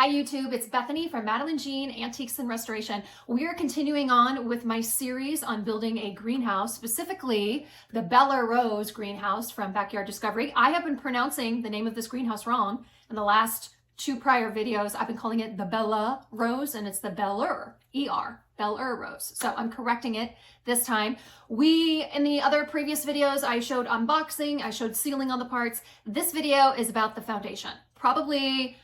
Hi YouTube, it's Bethany from Madeline Jean Antiques and Restoration. We are continuing on with my series on building a greenhouse, specifically the Bellerose Greenhouse from Backyard Discovery. I have been pronouncing the name of this greenhouse wrong in the last two prior videos. I've been calling it the Bellerose and it's the Beller, E-R, Bellerose. So I'm correcting it this time. In the other previous videos, I showed unboxing, I showed sealing on the parts. This video is about the foundation. Probably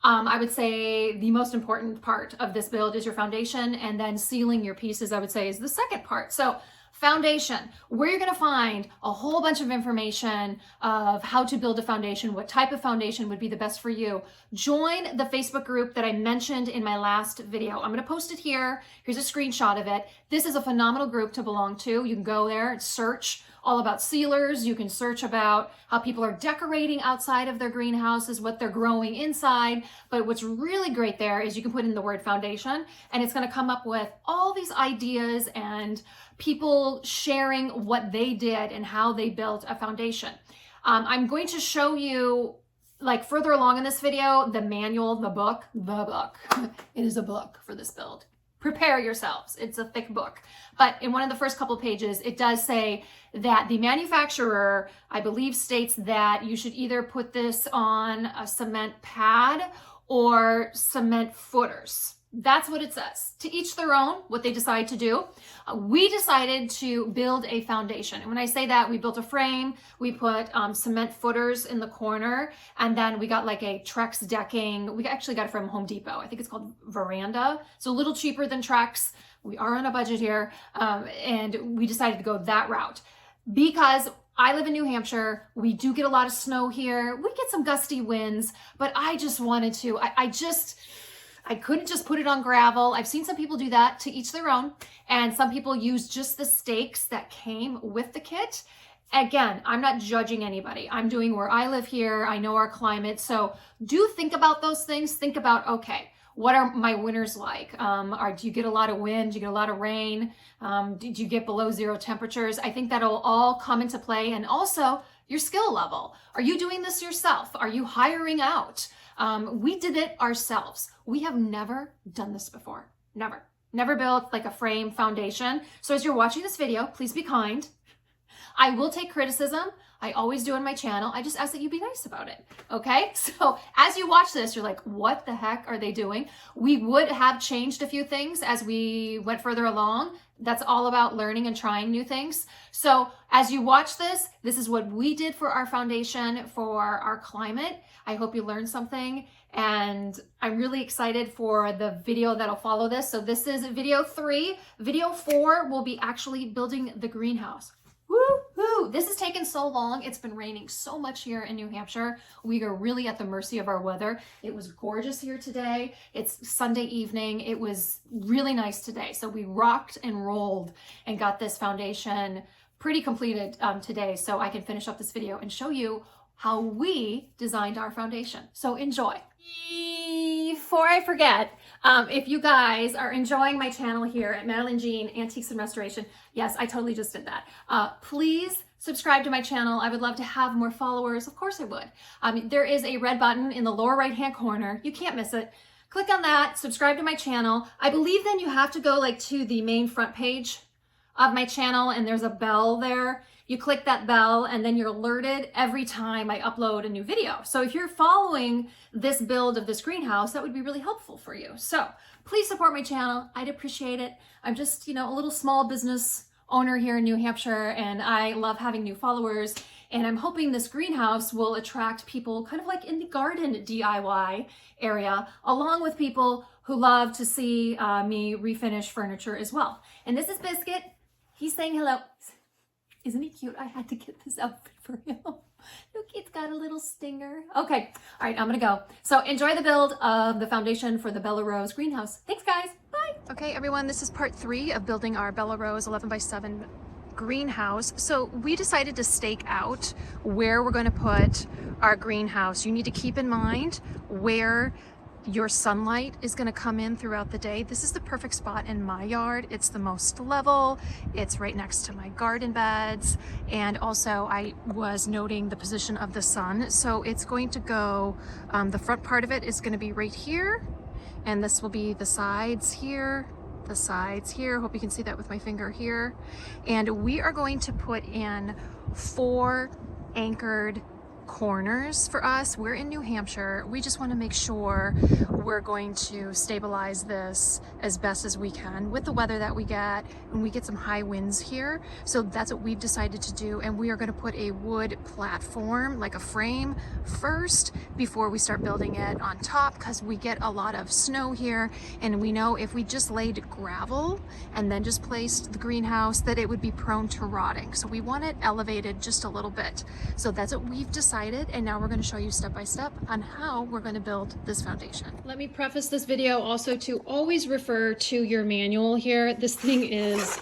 I would say the most important part of this build is your foundation, and then sealing your pieces, I would say, is the second part. So foundation, where you're going to find a whole bunch of information of how to build a foundation, what type of foundation would be the best for you. Join the Facebook group that I mentioned in my last video. I'm going to post it here. Here's a screenshot of it. This is a phenomenal group to belong to. You can go there and search all about sealers. You can search about how people are decorating outside of their greenhouses, what they're growing inside. But what's really great there is you can put in the word foundation and it's going to come up with all these ideas and people sharing what they did and how they built a foundation. I'm going to show you, like, further along in this video, the manual, the book. It is a book for this build. Prepare yourselves. It's a thick book. But in one of the first couple pages, it does say that the manufacturer, I believe, states that you should either put this on a cement pad or cement footers. That's what it says. To each their own, what they decide to do. We decided to build a foundation. And when I say that, we built a frame, we put cement footers in the corner, and then we got like a Trex decking. We actually got it from Home Depot. I think it's called Veranda. So a little cheaper than Trex. We are on a budget here, and we decided to go that route. Because I live in New Hampshire, we do get a lot of snow here. We get some gusty winds, but I just wanted to, I couldn't just put it on gravel. I've seen some people do that, to each their own. And some people use just the stakes that came with the kit. Again, I'm not judging anybody. I'm doing where I live here. I know our climate. So do think about those things. Think about, okay, what are my winters like? Do you get a lot of wind? Do you get a lot of rain? Did you get below zero temperatures? I think that'll all come into play. And also your skill level. Are you doing this yourself? Are you hiring out? We did it ourselves. We have never done this before. Never built like a frame foundation. So as you're watching this video, please be kind. I will take criticism. I always do on my channel. I just ask that you be nice about it. Okay? So as you watch this, you're like, what the heck are they doing? We would have changed a few things as we went further along. That's all about learning and trying new things. So as you watch this, this is what we did for our foundation for our climate. I hope you learned something, and I'm really excited for the video that'll follow this. So this is video 3. Video 4 will be actually building the greenhouse. Woo-hoo! This has taken so long. It's been raining so much here in New Hampshire. We are really at the mercy of our weather. It was gorgeous here today. It's Sunday evening. It was really nice today. So we rocked and rolled and got this foundation pretty completed today, so I can finish up this video and show you how we designed our foundation. So enjoy. Before I forget, if you guys are enjoying my channel here at Madeline Jean Antiques and Restoration, yes, I totally just did that. Please subscribe to my channel. I would love to have more followers. Of course I would. There is a red button in the lower right-hand corner. You can't miss it. Click on that, subscribe to my channel. I believe then you have to go like to the main front page of my channel, and there's a bell there. You click that bell and then you're alerted every time I upload a new video. So if you're following this build of this greenhouse, that would be really helpful for you. So please support my channel. I'd appreciate it. I'm just, a little small business owner here in New Hampshire, and I love having new followers. And I'm hoping this greenhouse will attract people kind of like in the garden DIY area, along with people who love to see me refinish furniture as well. And this is Biscuit. He's saying hello. Isn't he cute? I had to get this outfit for him. Look, it's got a little stinger. Okay, all right, I'm gonna go. So enjoy the build of the foundation for the Bellerose Greenhouse. Thanks, guys. Bye. Okay, everyone, this is part 3 of building our Bellerose 11x7 greenhouse. So we decided to stake out where we're going to put our greenhouse. You need to keep in mind where your sunlight is going to come in throughout the day. This is the perfect spot in my yard. It's the most level. It's right next to my garden beds. And also I was noting the position of the sun. So it's going to go, the front part of it is going to be right here. And this will be the sides here, the sides here. Hope you can see that with my finger here. And we are going to put in 4 anchored corners for us. We're in New Hampshire. We just want to make sure we're going to stabilize this as best as we can with the weather that we get, and we get some high winds here. So that's what we've decided to do, and we are going to put a wood platform, like a frame, first before we start building it on top, because we get a lot of snow here, and we know if we just laid gravel and then just placed the greenhouse that it would be prone to rotting. So we want it elevated just a little bit. So that's what we've decided, and now we're going to show you step by step on how we're going to build this foundation. Let me preface this video also to always refer to your manual here. This thing is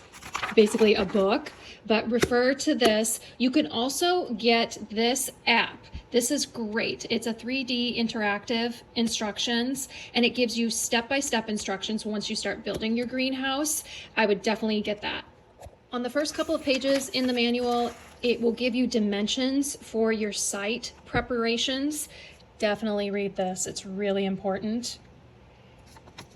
basically a book, but refer to this. You can also get this app. This is great. It's a 3D interactive instructions, and it gives you step-by-step instructions once you start building your greenhouse. I would definitely get that. On the first couple of pages in the manual, it will give you dimensions for your site preparations. Definitely read this. It's really important.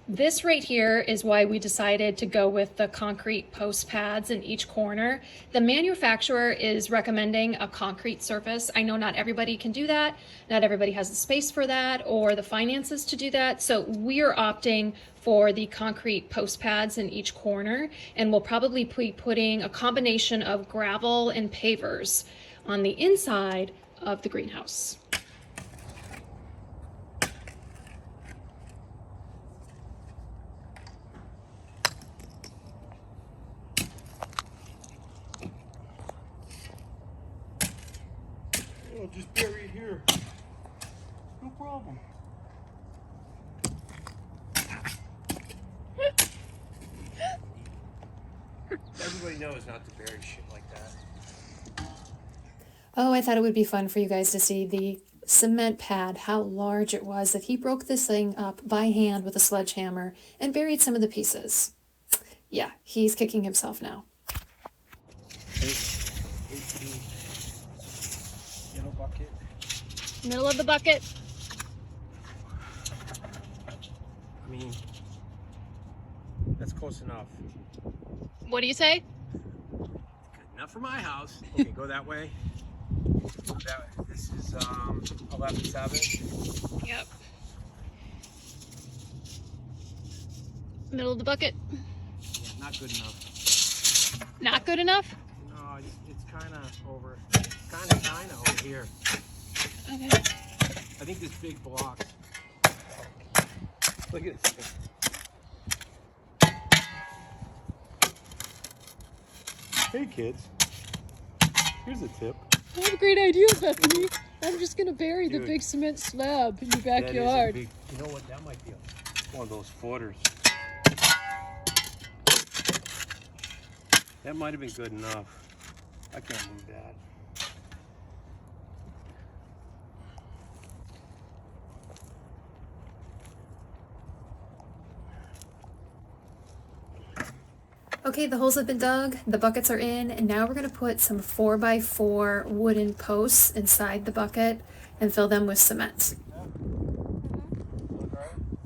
This right here is why we decided to go with the concrete post pads in each corner. The manufacturer is recommending a concrete surface. I know not everybody can do that. Not everybody has the space for that or the finances to do that. So we are opting for the concrete post pads in each corner, and we'll probably be putting a combination of gravel and pavers on the inside of the greenhouse. Oh, just bury it here. No problem. Everybody knows not to bury shit like that. Oh, I thought it would be fun for you guys to see the cement pad, how large it was, that he broke this thing up by hand with a sledgehammer and buried some of the pieces. Yeah, he's kicking himself now. 18. Yellow bucket. Middle of the bucket. I mean, that's close enough. What do you say? Good enough for my house. Okay, go that way. This is 11.7. Yep. Middle of the bucket. Yeah, not good enough. Not good enough? No, it's kind of over. Kind of over here. Okay. I think this big block. Look at this. Hey kids, here's a tip. I have a great idea, Bethany. I'm just gonna bury the big cement slab in your backyard. You know what? That might be one of those footers. That might have been good enough. I can't move that. Okay, the holes have been dug, the buckets are in, and now we're going to put some 4x4 wooden posts inside the bucket and fill them with cement.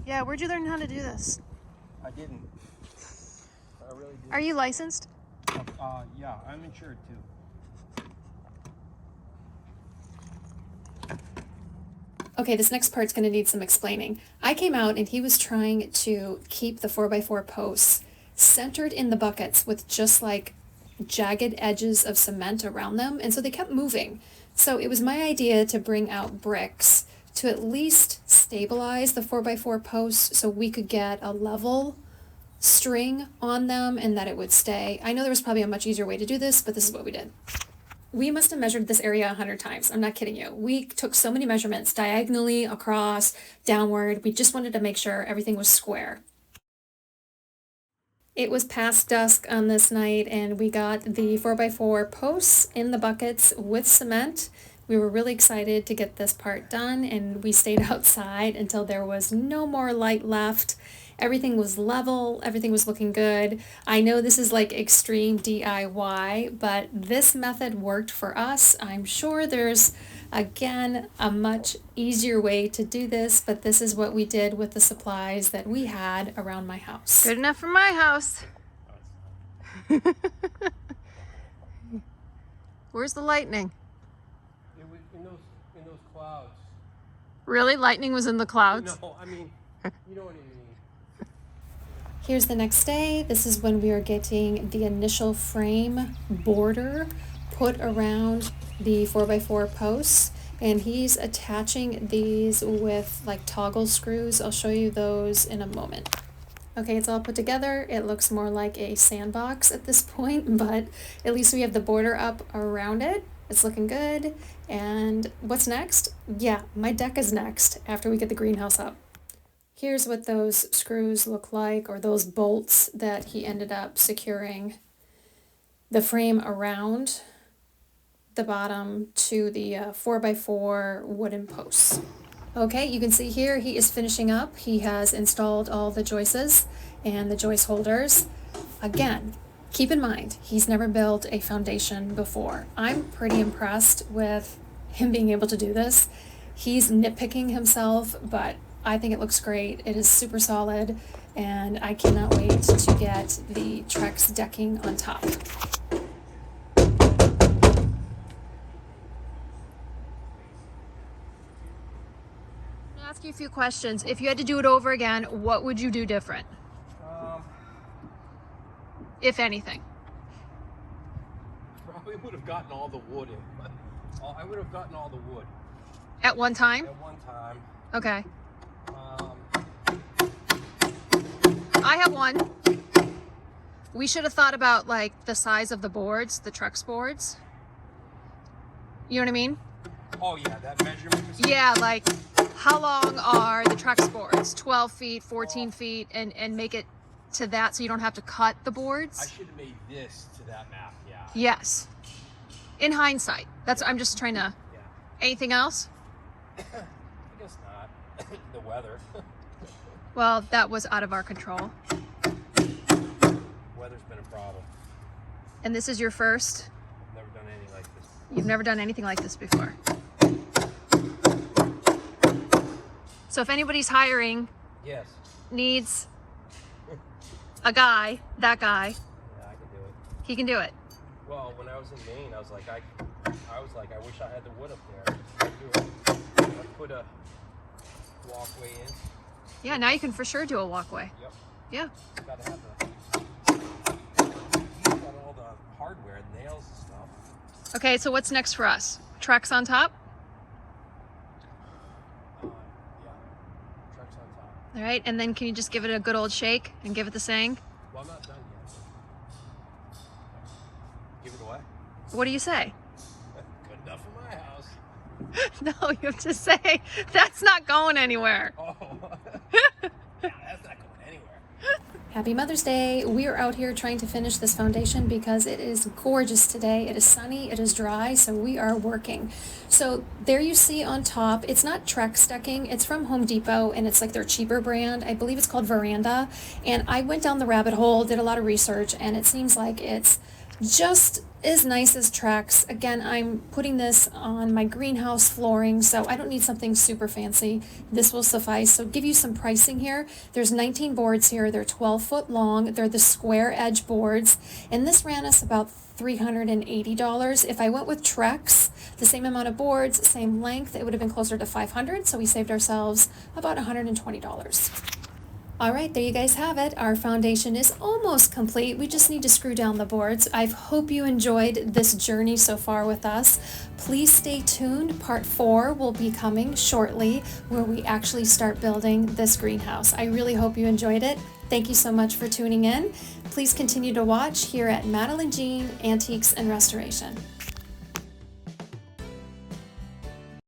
Yeah, where'd you learn how to do this? I didn't. I really didn't. Are you licensed? Yeah, I'm insured too. Okay, this next part's going to need some explaining. I came out and he was trying to keep the 4x4 posts centered in the buckets with just like jagged edges of cement around them, and so they kept moving. So it was my idea to bring out bricks to at least stabilize the 4x4 posts so we could get a level string on them and that it would stay. I know there was probably a much easier way to do this, but this is what we did. We must have measured this area 100 times. I'm not kidding you. We took so many measurements diagonally, across, downward. We just wanted to make sure everything was square. It was past dusk on this night, and we got the 4x4 posts in the buckets with cement. We were really excited to get this part done, and we stayed outside until there was no more light left. Everything was level, everything was looking good. I know this is like extreme DIY, but this method worked for us. I'm sure there's, again, a much easier way to do this, but this is what we did with the supplies that we had around my house. Good enough for my house. Where's the lightning? It was in those clouds. Really? Lightning was in the clouds? No, I mean, you know what I mean. Here's the next day. This is when we are getting the initial frame border put around the 4x4 posts, and he's attaching these with like toggle screws. I'll show you those in a moment. Okay, it's all put together. It looks more like a sandbox at this point, but at least we have the border up around it. It's looking good. And what's next? Yeah, my deck is next after we get the greenhouse up. Here's what those screws look like, or those bolts that he ended up securing the frame around the bottom to the 4x4 wooden posts. Okay, you can see here he is finishing up. He has installed all the joists and the joist holders. Again, keep in mind, he's never built a foundation before. I'm pretty impressed with him being able to do this. He's nitpicking himself, but I think it looks great. It is super solid, and I cannot wait to get the Trex decking on top. I'll ask you a few questions. If you had to do it over again, what would you do different? If anything. Probably would have gotten all the wood in. I would have gotten all the wood. At one time? At one time. Okay. I have one. We should have thought about like the size of the boards, the Trex boards. You know what I mean? Oh yeah, that measurement. Yeah, like how long are the Trex boards? 12 feet, 14 feet, and make it to that so you don't have to cut the boards? I should have made this to that map, yeah. Yes. In hindsight. I'm just trying to... Yeah. Anything else? I guess not. The weather. Well, that was out of our control. Weather's been a problem. And this is your first? I've never done anything like this. You've never done anything like this before. So if anybody's hiring, Yes. needs a guy, that guy, Yeah, I can do it. he can do it. Well, when I was in Maine, I was like, I wish I had the wood up there. I'd do it. I'd put a walkway in. Yeah, now you can for sure do a walkway. Yep. Yeah. Gotta have got all the hardware, nails and stuff. Okay, so what's next for us? Trex on top? Yeah. Trucks on top. All right, and then can you just give it a good old shake and give it the saying? Well, I'm not done yet. Give it away. What do you say? Good enough for my house. No, you have to say, that's not going anywhere. Oh. Yeah, that's not going anywhere. Happy Mother's Day. We are out here trying to finish this foundation because it is gorgeous today. It is sunny, it is dry, so we are working. So there you see on top, it's not Trex decking, it's from Home Depot, and it's like their cheaper brand. I believe it's called Veranda. And I went down the rabbit hole, did a lot of research, and it seems like it's just as nice as Trex. Again, I'm putting this on my greenhouse flooring, so I don't need something super fancy. This will suffice. So give you some pricing here. There's 19 boards here. They're 12 foot long. They're the square edge boards, and this ran us about $380. If I went with Trex, the same amount of boards, same length, it would have been closer to $500, so we saved ourselves about $120. All right, there you guys have it. Our foundation is almost complete. We just need to screw down the boards. I hope you enjoyed this journey so far with us. Please stay tuned. Part 4 will be coming shortly, where we actually start building this greenhouse. I really hope you enjoyed it. Thank you so much for tuning in. Please continue to watch here at Madeline Jean Antiques and Restoration.